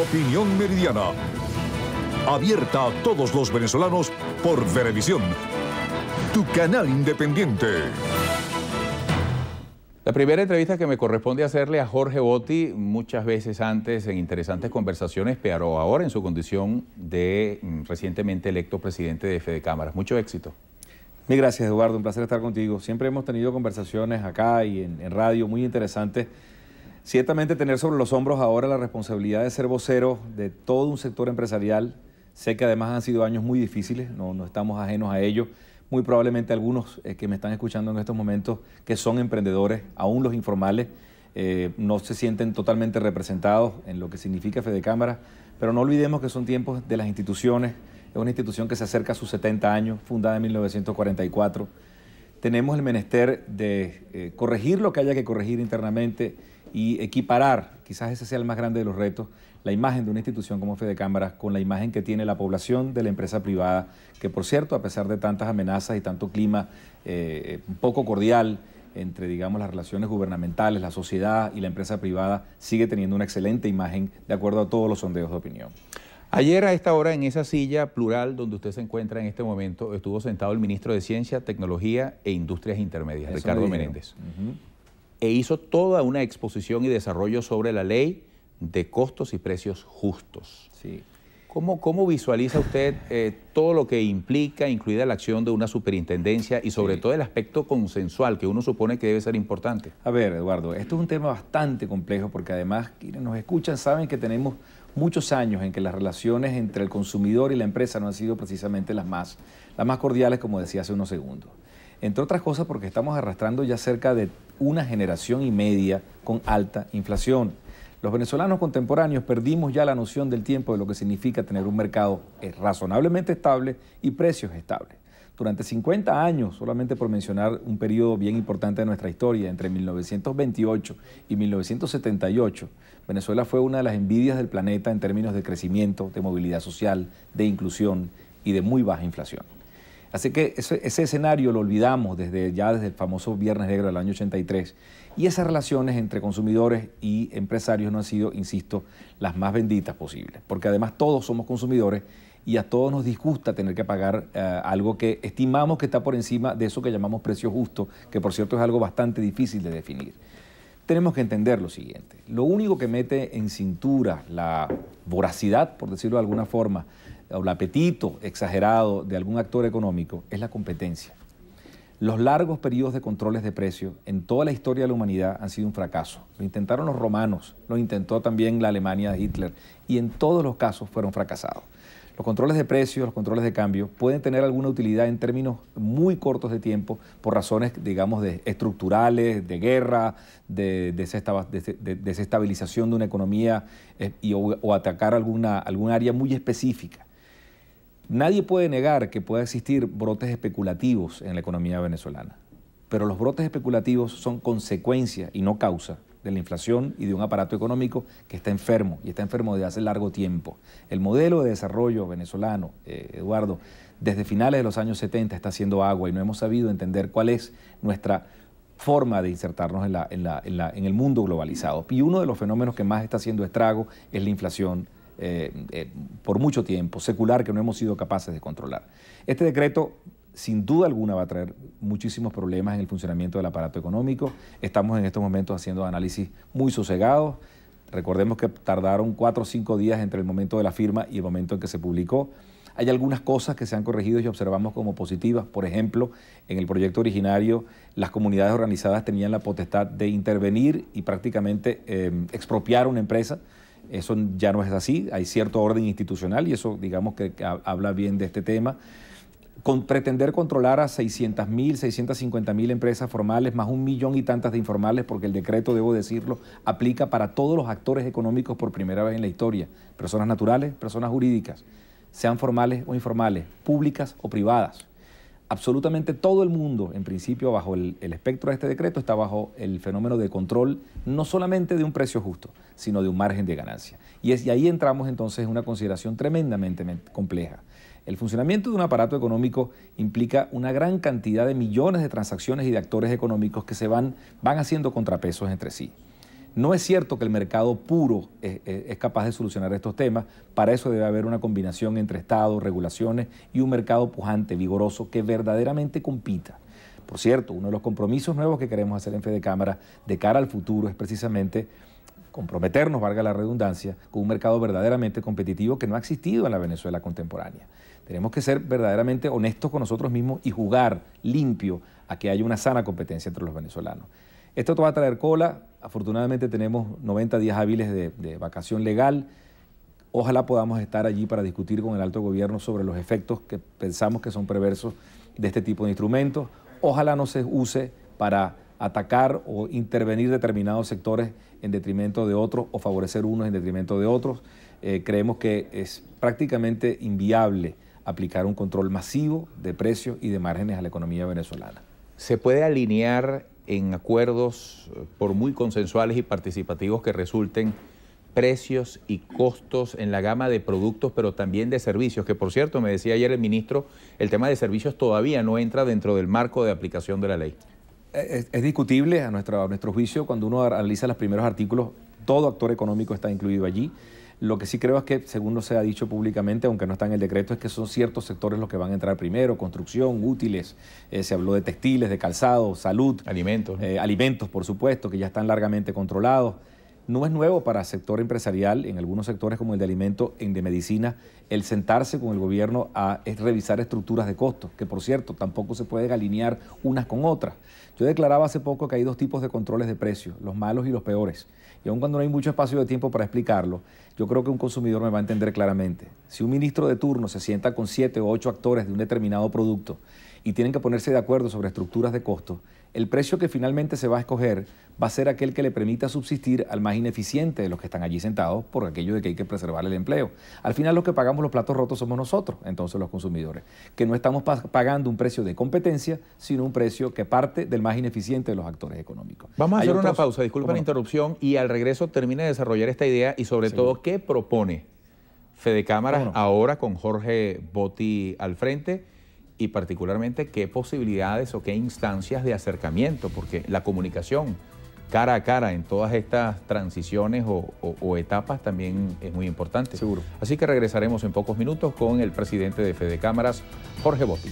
Opinión Meridiana. Abierta a todos los venezolanos por Venevisión, tu canal independiente. La primera entrevista que me corresponde hacerle a Jorge Botti, muchas veces antes en interesantes conversaciones, pero ahora en su condición de recientemente electo presidente de Fedecámaras. Mucho éxito. Mil gracias, Eduardo. Un placer estar contigo. Siempre hemos tenido conversaciones acá y en radio muy interesantes. Ciertamente tener sobre los hombros ahora la responsabilidad de ser vocero de todo un sector empresarial. Sé que además han sido años muy difíciles, no estamos ajenos a ello. Muy probablemente algunos que me están escuchando en estos momentos que son emprendedores, aún los informales, no se sienten totalmente representados en lo que significa Fedecámaras, pero no olvidemos que son tiempos de las instituciones. Es una institución que se acerca a sus 70 años, fundada en 1944. Tenemos el menester de corregir lo que haya que corregir internamente y equiparar, quizás ese sea el más grande de los retos, la imagen de una institución como Fedecámaras con la imagen que tiene la población de la empresa privada, que por cierto, a pesar de tantas amenazas y tanto clima un poco cordial entre, digamos, las relaciones gubernamentales, la sociedad y la empresa privada, sigue teniendo una excelente imagen de acuerdo a todos los sondeos de opinión. Ayer a esta hora en esa silla plural donde usted se encuentra en este momento estuvo sentado el ministro de Ciencia, Tecnología e Industrias Intermedias, Ricardo Menéndez. E hizo toda una exposición y desarrollo sobre la ley de costos y precios justos. Sí. ¿Cómo visualiza usted todo lo que implica, incluida la acción de una superintendencia y sobre todo el aspecto consensual que uno supone que debe ser importante? A ver, Eduardo, esto es un tema bastante complejo porque además quienes nos escuchan saben que tenemos muchos años en que las relaciones entre el consumidor y la empresa no han sido precisamente las más cordiales, como decía hace unos segundos. Entre otras cosas porque estamos arrastrando ya cerca de una generación y media con alta inflación. Los venezolanos contemporáneos perdimos ya la noción del tiempo de lo que significa tener un mercado razonablemente estable y precios estables. Durante 50 años, solamente por mencionar un periodo bien importante de nuestra historia, entre 1928 y 1978, Venezuela fue una de las envidias del planeta en términos de crecimiento, de movilidad social, de inclusión y de muy baja inflación. Así que ese escenario lo olvidamos desde el famoso Viernes Negro del año 83. Y esas relaciones entre consumidores y empresarios no han sido, insisto, las más benditas posibles. Porque además todos somos consumidores y a todos nos disgusta tener que pagar algo que estimamos que está por encima de eso que llamamos precio justo, que por cierto es algo bastante difícil de definir. Tenemos que entender lo siguiente. Lo único que mete en cintura la voracidad, por decirlo de alguna forma, o el apetito exagerado de algún actor económico es la competencia. Los largos periodos de controles de precios en toda la historia de la humanidad han sido un fracaso. Lo intentaron los romanos, lo intentó también la Alemania de Hitler y en todos los casos fueron fracasados. Los controles de precios, los controles de cambio pueden tener alguna utilidad en términos muy cortos de tiempo por razones, digamos, estructurales, de guerra, de desestabilización de una economía o atacar alguna área muy específica. Nadie puede negar que pueda existir brotes especulativos en la economía venezolana, pero los brotes especulativos son consecuencia y no causa de la inflación y de un aparato económico que está enfermo, y está enfermo desde hace largo tiempo. El modelo de desarrollo venezolano, Eduardo, desde finales de los años 70 está haciendo agua y no hemos sabido entender cuál es nuestra forma de insertarnos en el mundo globalizado. Y uno de los fenómenos que más está haciendo estrago es la inflación por mucho tiempo, secular, que no hemos sido capaces de controlar. Este decreto, sin duda alguna, va a traer muchísimos problemas en el funcionamiento del aparato económico. Estamos en estos momentos haciendo análisis muy sosegados. Recordemos que tardaron 4 o 5 días entre el momento de la firma y el momento en que se publicó. Hay algunas cosas que se han corregido y observamos como positivas. Por ejemplo, en el proyecto originario, las comunidades organizadas tenían la potestad de intervenir y prácticamente expropiar una empresa. Eso ya no es así, hay cierto orden institucional y eso, digamos, que habla bien de este tema. Pretender controlar a 600.000, 650.000 empresas formales, más 1 millón y tantas de informales, porque el decreto, debo decirlo, aplica para todos los actores económicos por primera vez en la historia, personas naturales, personas jurídicas, sean formales o informales, públicas o privadas. Absolutamente todo el mundo, en principio, bajo el espectro de este decreto, está bajo el fenómeno de control, no solamente de un precio justo, sino de un margen de ganancia. Y ahí entramos entonces en una consideración tremendamente compleja. El funcionamiento de un aparato económico implica una gran cantidad de millones de transacciones y de actores económicos que van haciendo contrapesos entre sí. No es cierto que el mercado puro es capaz de solucionar estos temas. Para eso debe haber una combinación entre Estado, regulaciones y un mercado pujante, vigoroso, que verdaderamente compita. Por cierto, uno de los compromisos nuevos que queremos hacer en Fedecámara de cara al futuro es precisamente comprometernos, valga la redundancia, con un mercado verdaderamente competitivo que no ha existido en la Venezuela contemporánea. Tenemos que ser verdaderamente honestos con nosotros mismos y jugar limpio a que haya una sana competencia entre los venezolanos. Esto va a traer cola. Afortunadamente tenemos 90 días hábiles de vacación legal. Ojalá podamos estar allí para discutir con el alto gobierno sobre los efectos que pensamos que son perversos de este tipo de instrumentos. Ojalá no se use para atacar o intervenir determinados sectores en detrimento de otros o favorecer unos en detrimento de otros. Creemos que es prácticamente inviable aplicar un control masivo de precios y de márgenes a la economía venezolana. ¿Se puede alinear en acuerdos, por muy consensuales y participativos que resulten, precios y costos en la gama de productos, pero también de servicios? Que, por cierto, me decía ayer el ministro, el tema de servicios todavía no entra dentro del marco de aplicación de la ley. Es discutible a nuestro juicio. Cuando uno analiza los primeros artículos, todo actor económico está incluido allí. Lo que sí creo es que, según no se ha dicho públicamente, aunque no está en el decreto, es que son ciertos sectores los que van a entrar primero: construcción, útiles, se habló de textiles, de calzado, salud. Alimentos. Alimentos, por supuesto, que ya están largamente controlados. No es nuevo para el sector empresarial, en algunos sectores como el de alimentos, en de medicina, el sentarse con el gobierno a revisar estructuras de costos, que por cierto tampoco se pueden alinear unas con otras. Yo declaraba hace poco que hay dos tipos de controles de precios, los malos y los peores. Y aun cuando no hay mucho espacio de tiempo para explicarlo, yo creo que un consumidor me va a entender claramente. Si un ministro de turno se sienta con 7 o 8 actores de un determinado producto y tienen que ponerse de acuerdo sobre estructuras de costo, el precio que finalmente se va a escoger va a ser aquel que le permita subsistir al más ineficiente de los que están allí sentados, por aquello de que hay que preservar el empleo. Al final los que pagamos los platos rotos somos nosotros, entonces los consumidores, que no estamos pagando un precio de competencia, sino un precio que parte del más ineficiente de los actores económicos. Vamos a hacer una pausa, disculpa la interrupción, y al regreso termine de desarrollar esta idea y sobre todo qué propone Fedecámara ahora con Jorge Botti al frente, y particularmente qué posibilidades o qué instancias de acercamiento, porque la comunicación cara a cara en todas estas transiciones o etapas también es muy importante. Seguro. Así que regresaremos en pocos minutos con el presidente de Fedecámaras, Jorge Botti.